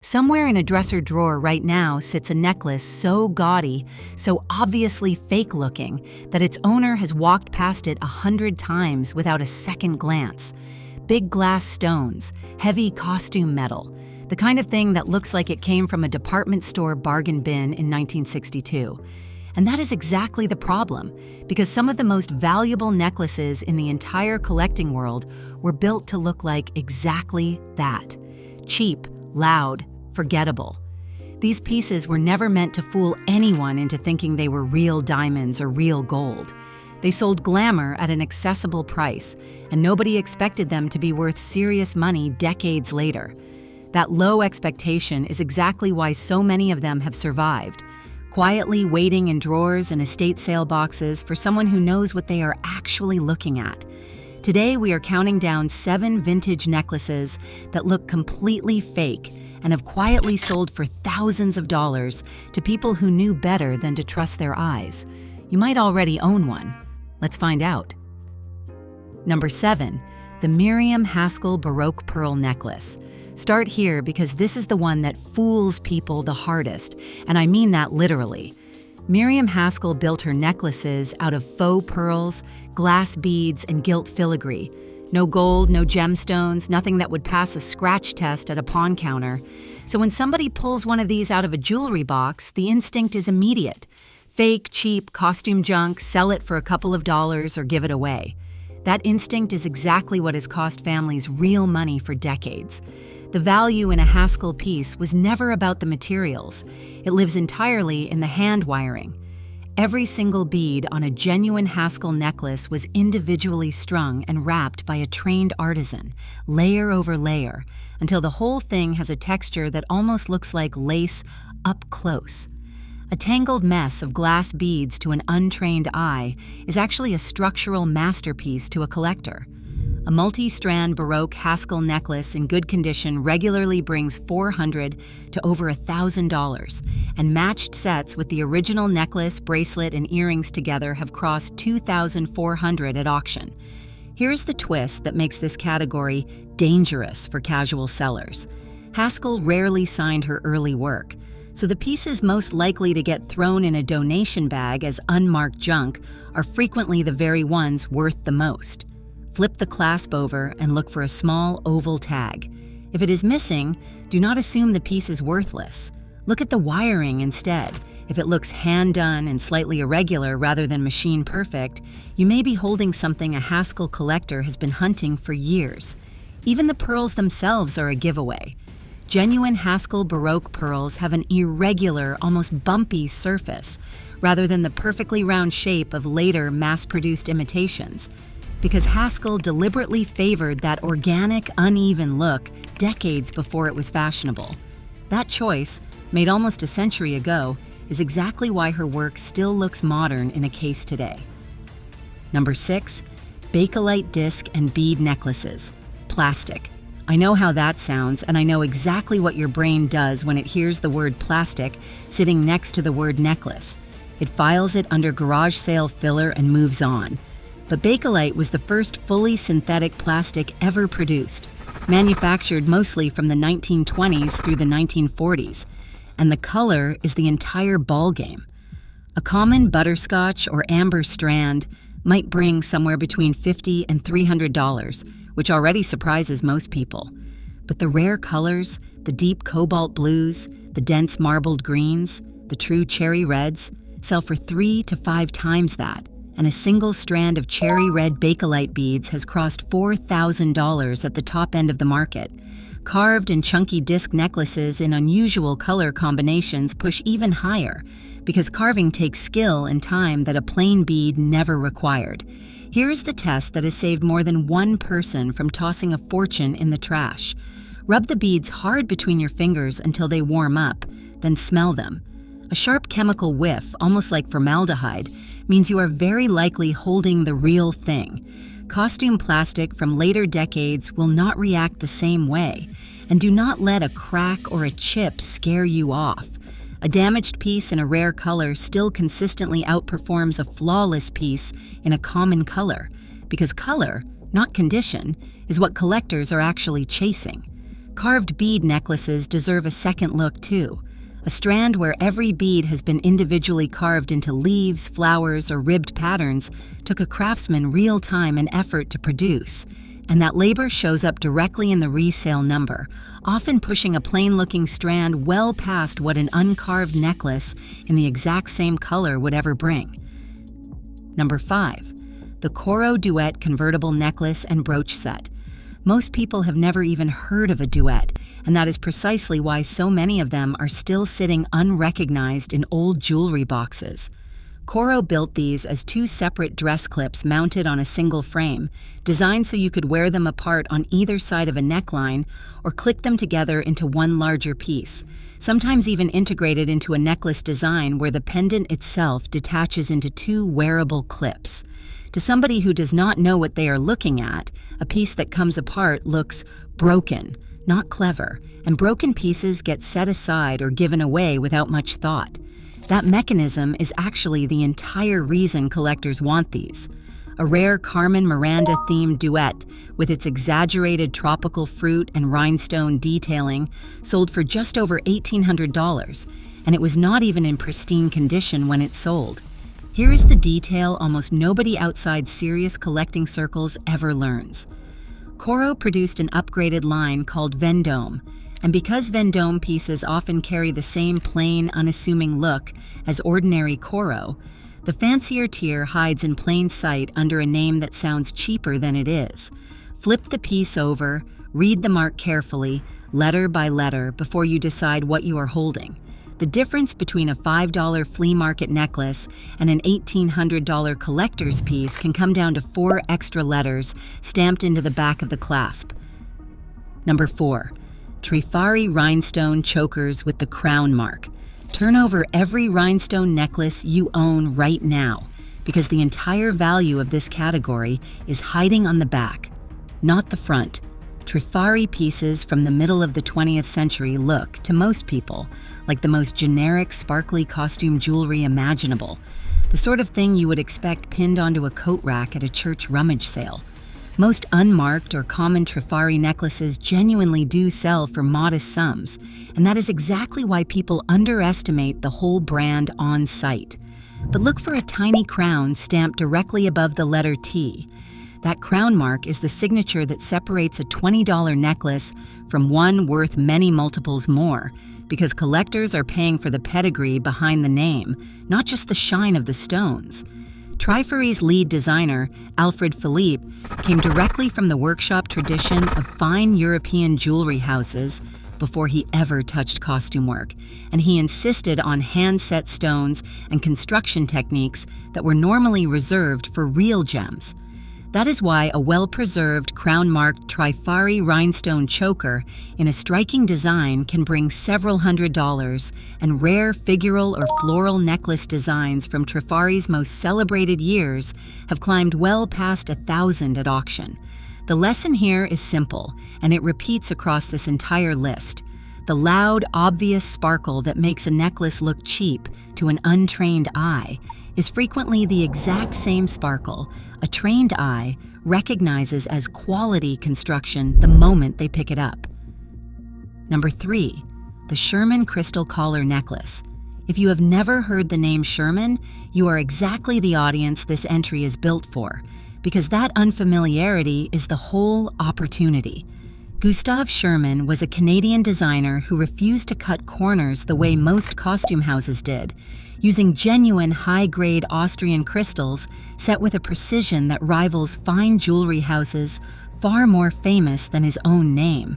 Somewhere in a dresser drawer right now sits a necklace so gaudy, so obviously fake-looking, that its owner has walked past it 100 times without a second glance. Big glass stones, heavy costume metal, the kind of thing that looks like it came from a department store bargain bin in 1962. And that is exactly the problem, because some of the most valuable necklaces in the entire collecting world were built to look like exactly that. Cheap, loud, forgettable. These pieces were never meant to fool anyone into thinking they were real diamonds or real gold. They sold glamour at an accessible price, and nobody expected them to be worth serious money decades later. That low expectation is exactly why so many of them have survived, quietly waiting in drawers and estate sale boxes for someone who knows what they are actually looking at. Today, we are counting down 7 vintage necklaces that look completely fake and have quietly sold for thousands of dollars to people who knew better than to trust their eyes. You might already own one. Let's find out. Number 7, the Miriam Haskell Baroque Pearl Necklace. Start here because this is the one that fools people the hardest, and I mean that literally. Miriam Haskell built her necklaces out of faux pearls, glass beads, and gilt filigree. No gold, no gemstones, nothing that would pass a scratch test at a pawn counter. So when somebody pulls one of these out of a jewelry box, the instinct is immediate. Fake, cheap, costume junk, sell it for a couple of dollars or give it away. That instinct is exactly what has cost families real money for decades. The value in a Haskell piece was never about the materials. It lives entirely in the hand wiring. Every single bead on a genuine Haskell necklace was individually strung and wrapped by a trained artisan, layer over layer, until the whole thing has a texture that almost looks like lace up close. A tangled mess of glass beads to an untrained eye is actually a structural masterpiece to a collector. A multi-strand Baroque Haskell necklace in good condition regularly brings $400 to over $1,000, and matched sets with the original necklace, bracelet, and earrings together have crossed $2,400 at auction. Here's the twist that makes this category dangerous for casual sellers. Haskell rarely signed her early work, so the pieces most likely to get thrown in a donation bag as unmarked junk are frequently the very ones worth the most. Flip the clasp over and look for a small oval tag. If it is missing, do not assume the piece is worthless. Look at the wiring instead. If it looks hand-done and slightly irregular rather than machine perfect, you may be holding something a Haskell collector has been hunting for years. Even the pearls themselves are a giveaway. Genuine Haskell Baroque pearls have an irregular, almost bumpy surface, rather than the perfectly round shape of later mass-produced imitations, because Haskell deliberately favored that organic, uneven look decades before it was fashionable. That choice, made almost a century ago, is exactly why her work still looks modern in a case today. Number 6, Bakelite disc and bead necklaces. Plastic. I know how that sounds, and I know exactly what your brain does when it hears the word plastic sitting next to the word necklace. It files it under garage sale filler and moves on. But Bakelite was the first fully synthetic plastic ever produced, manufactured mostly from the 1920s through the 1940s, and the color is the entire ballgame. A common butterscotch or amber strand might bring somewhere between $50 and $300, which already surprises most people. But the rare colors, the deep cobalt blues, the dense marbled greens, the true cherry reds, sell for 3 to 5 times that. And a single strand of cherry red Bakelite beads has crossed $4,000 at the top end of the market. Carved and chunky disc necklaces in unusual color combinations push even higher, because carving takes skill and time that a plain bead never required. Here is the test that has saved more than one person from tossing a fortune in the trash. Rub the beads hard between your fingers until they warm up, then smell them. A sharp chemical whiff, almost like formaldehyde, means you are very likely holding the real thing. Costume plastic from later decades will not react the same way, and do not let a crack or a chip scare you off. A damaged piece in a rare color still consistently outperforms a flawless piece in a common color, because color, not condition, is what collectors are actually chasing. Carved bead necklaces deserve a second look too. A strand where every bead has been individually carved into leaves, flowers, or ribbed patterns took a craftsman real time and effort to produce. And that labor shows up directly in the resale number, often pushing a plain-looking strand well past what an uncarved necklace in the exact same color would ever bring. Number 5. The Coro Duet Convertible Necklace and Brooch Set. Most people have never even heard of a duet, and that is precisely why so many of them are still sitting unrecognized in old jewelry boxes. Coro built these as 2 separate dress clips mounted on a single frame, designed so you could wear them apart on either side of a neckline or click them together into one larger piece, sometimes even integrated into a necklace design where the pendant itself detaches into 2 wearable clips. To somebody who does not know what they are looking at, a piece that comes apart looks broken, not clever, and broken pieces get set aside or given away without much thought. That mechanism is actually the entire reason collectors want these. A rare Carmen Miranda-themed duet with its exaggerated tropical fruit and rhinestone detailing sold for just over $1,800, and it was not even in pristine condition when it sold. Here is the detail almost nobody outside serious collecting circles ever learns. Coro produced an upgraded line called Vendome, and because Vendome pieces often carry the same plain, unassuming look as ordinary Coro, the fancier tier hides in plain sight under a name that sounds cheaper than it is. Flip the piece over, read the mark carefully, letter by letter, before you decide what you are holding. The difference between a $5 flea market necklace and an $1,800 collector's piece can come down to 4 extra letters stamped into the back of the clasp. Number 4. Trifari Rhinestone Chokers with the Crown Mark. Turn over every rhinestone necklace you own right now, because the entire value of this category is hiding on the back, not the front. Trifari pieces from the middle of the 20th century look, to most people, like the most generic, sparkly costume jewelry imaginable, the sort of thing you would expect pinned onto a coat rack at a church rummage sale. Most unmarked or common Trifari necklaces genuinely do sell for modest sums, and that is exactly why people underestimate the whole brand on sight. But look for a tiny crown stamped directly above the letter T. That crown mark is the signature that separates a $20 necklace from one worth many multiples more, because collectors are paying for the pedigree behind the name, not just the shine of the stones. Trifari's lead designer, Alfred Philippe, came directly from the workshop tradition of fine European jewelry houses before he ever touched costume work, and he insisted on hand-set stones and construction techniques that were normally reserved for real gems. That is why a well-preserved, crown-marked Trifari rhinestone choker in a striking design can bring several $100s, and rare figural or floral necklace designs from Trifari's most celebrated years have climbed well past 1,000 at auction. The lesson here is simple, and it repeats across this entire list. The loud, obvious sparkle that makes a necklace look cheap to an untrained eye is frequently the exact same sparkle a trained eye recognizes as quality construction the moment they pick it up. Number 3. The Sherman Crystal Collar Necklace. If you have never heard the name Sherman, you are exactly the audience this entry is built for, because that unfamiliarity is the whole opportunity. Gustav Sherman was a Canadian designer who refused to cut corners the way most costume houses did, using genuine high-grade Austrian crystals set with a precision that rivals fine jewelry houses far more famous than his own name.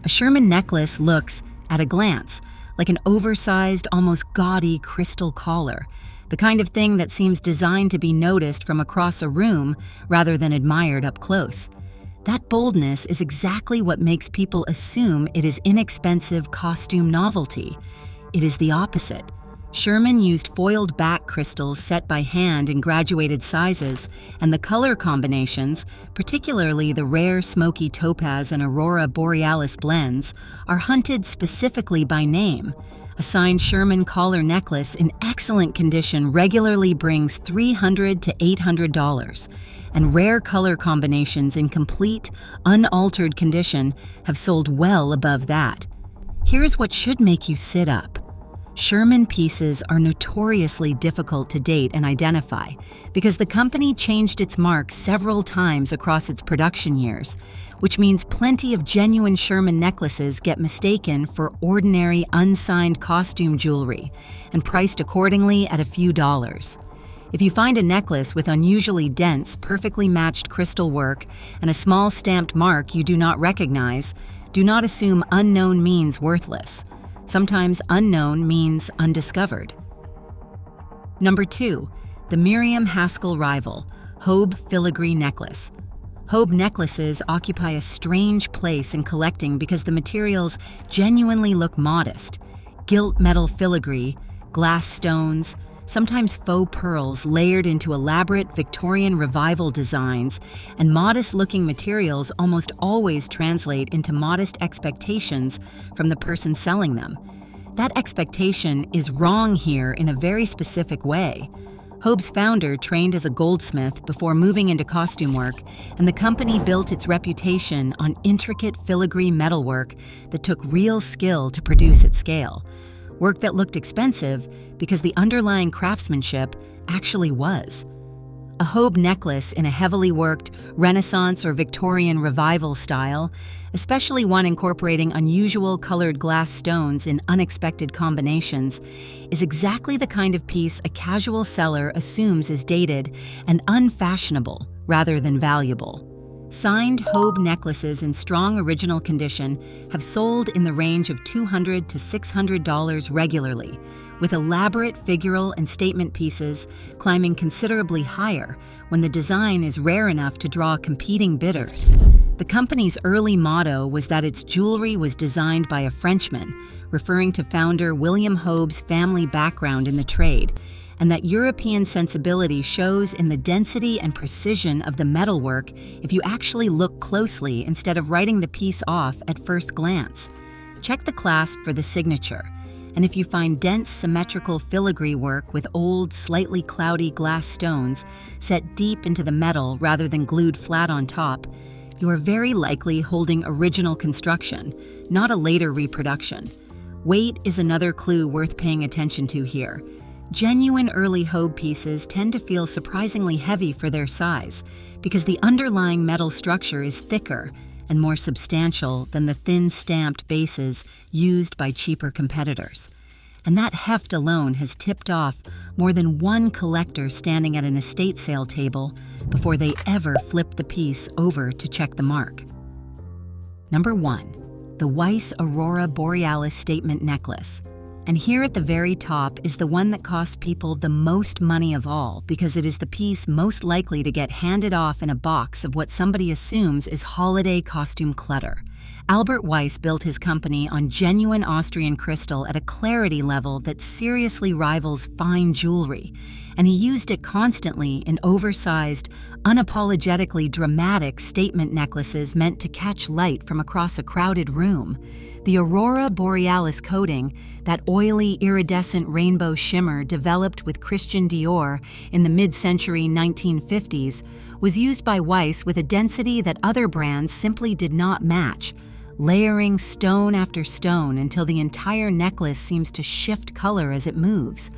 A Sherman necklace looks, at a glance, like an oversized, almost gaudy crystal collar, the kind of thing that seems designed to be noticed from across a room rather than admired up close. That boldness is exactly what makes people assume it is inexpensive costume novelty. It is the opposite. Sherman used foiled back crystals set by hand in graduated sizes, and the color combinations, particularly the rare smoky topaz and aurora borealis blends, are hunted specifically by name. A signed Sherman collar necklace in excellent condition regularly brings $300 to $800, and rare color combinations in complete, unaltered condition have sold well above that. Here's what should make you sit up. Sherman pieces are notoriously difficult to date and identify because the company changed its mark several times across its production years, which means plenty of genuine Sherman necklaces get mistaken for ordinary, unsigned costume jewelry and priced accordingly at a few dollars. If you find a necklace with unusually dense, perfectly matched crystal work and a small stamped mark you do not recognize, do not assume unknown means worthless. Sometimes unknown means undiscovered. Number 2, the Miriam Haskell rival, Hobé filigree necklace. Hobé necklaces occupy a strange place in collecting because the materials genuinely look modest. Gilt metal filigree, glass stones, sometimes faux pearls layered into elaborate Victorian Revival designs, and modest-looking materials almost always translate into modest expectations from the person selling them. That expectation is wrong here in a very specific way. Hobé's founder trained as a goldsmith before moving into costume work, and the company built its reputation on intricate filigree metalwork that took real skill to produce at scale. Work that looked expensive because the underlying craftsmanship actually was. A Hobé necklace in a heavily worked Renaissance or Victorian Revival style, especially one incorporating unusual colored glass stones in unexpected combinations, is exactly the kind of piece a casual seller assumes is dated and unfashionable rather than valuable. Signed Hobé necklaces in strong original condition have sold in the range of $200 to $600 regularly, with elaborate figural and statement pieces climbing considerably higher when the design is rare enough to draw competing bidders. The company's early motto was that its jewelry was designed by a Frenchman, referring to founder William Hobé's family background in the trade, and that European sensibility shows in the density and precision of the metalwork if you actually look closely instead of writing the piece off at first glance. Check the clasp for the signature, and if you find dense symmetrical filigree work with old, slightly cloudy glass stones set deep into the metal rather than glued flat on top, you are very likely holding original construction, not a later reproduction. Weight is another clue worth paying attention to here. Genuine early Hobé pieces tend to feel surprisingly heavy for their size because the underlying metal structure is thicker and more substantial than the thin stamped bases used by cheaper competitors. And that heft alone has tipped off more than one collector standing at an estate sale table before they ever flipped the piece over to check the mark. Number 1, the Weiss Aurora Borealis statement necklace. And here at the very top is the one that costs people the most money of all because it is the piece most likely to get handed off in a box of what somebody assumes is holiday costume clutter. Albert Weiss built his company on genuine Austrian crystal at a clarity level that seriously rivals fine jewelry, and he used it constantly in oversized, unapologetically dramatic statement necklaces meant to catch light from across a crowded room. The Aurora Borealis coating, that oily, iridescent rainbow shimmer developed with Christian Dior in the mid-century 1950s, was used by Weiss with a density that other brands simply did not match, layering stone after stone until the entire necklace seems to shift color as it moves.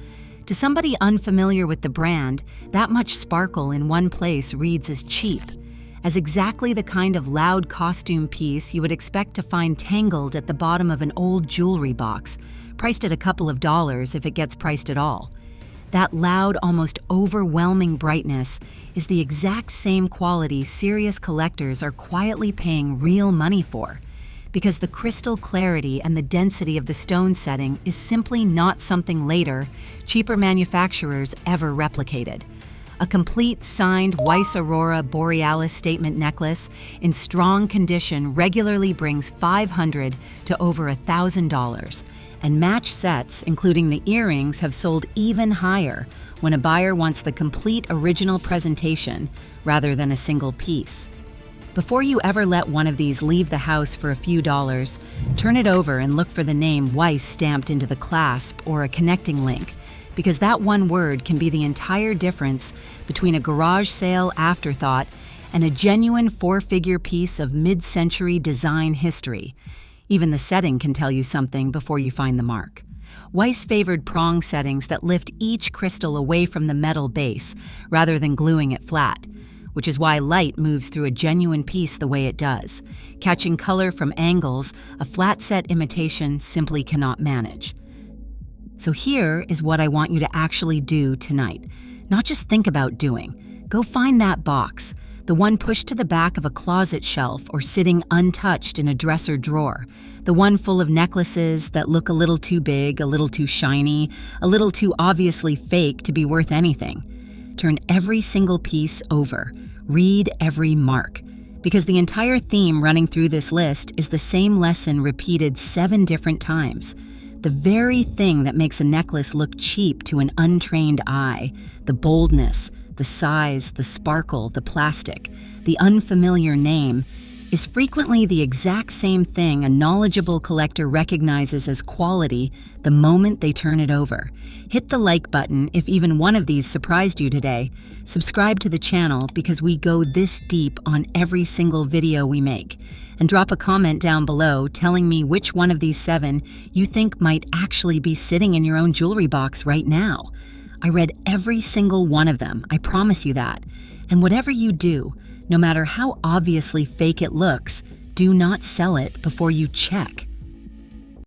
To somebody unfamiliar with the brand, that much sparkle in one place reads as cheap, as exactly the kind of loud costume piece you would expect to find tangled at the bottom of an old jewelry box, priced at a couple of dollars if it gets priced at all. That loud, almost overwhelming brightness is the exact same quality serious collectors are quietly paying real money for, because the crystal clarity and the density of the stone setting is simply not something later, cheaper manufacturers ever replicated. A complete signed Weiss Aurora Borealis statement necklace in strong condition regularly brings $500 to over $1,000, and match sets, including the earrings, have sold even higher when a buyer wants the complete original presentation rather than a single piece. Before you ever let one of these leave the house for a few dollars, turn it over and look for the name Weiss stamped into the clasp or a connecting link, because that one word can be the entire difference between a garage sale afterthought and a genuine four-figure piece of mid-century design history. Even the setting can tell you something before you find the mark. Weiss favored prong settings that lift each crystal away from the metal base rather than gluing it flat, which is why light moves through a genuine piece the way it does. Catching color from angles, a flat-set imitation simply cannot manage. So here is what I want you to actually do tonight. Not just think about doing. Go find that box, the one pushed to the back of a closet shelf or sitting untouched in a dresser drawer, the one full of necklaces that look a little too big, a little too shiny, a little too obviously fake to be worth anything. Turn every single piece over. Read every mark. Because the entire theme running through this list is the same lesson repeated 7 different times. The very thing that makes a necklace look cheap to an untrained eye, the boldness, the size, the sparkle, the plastic, the unfamiliar name, is frequently the exact same thing a knowledgeable collector recognizes as quality the moment they turn it over. Hit the like button if even one of these surprised you today. Subscribe to the channel because we go this deep on every single video we make. And drop a comment down below telling me which one of these 7 you think might actually be sitting in your own jewelry box right now. I read every single one of them, I promise you that. And whatever you do, no matter how obviously fake it looks, do not sell it before you check.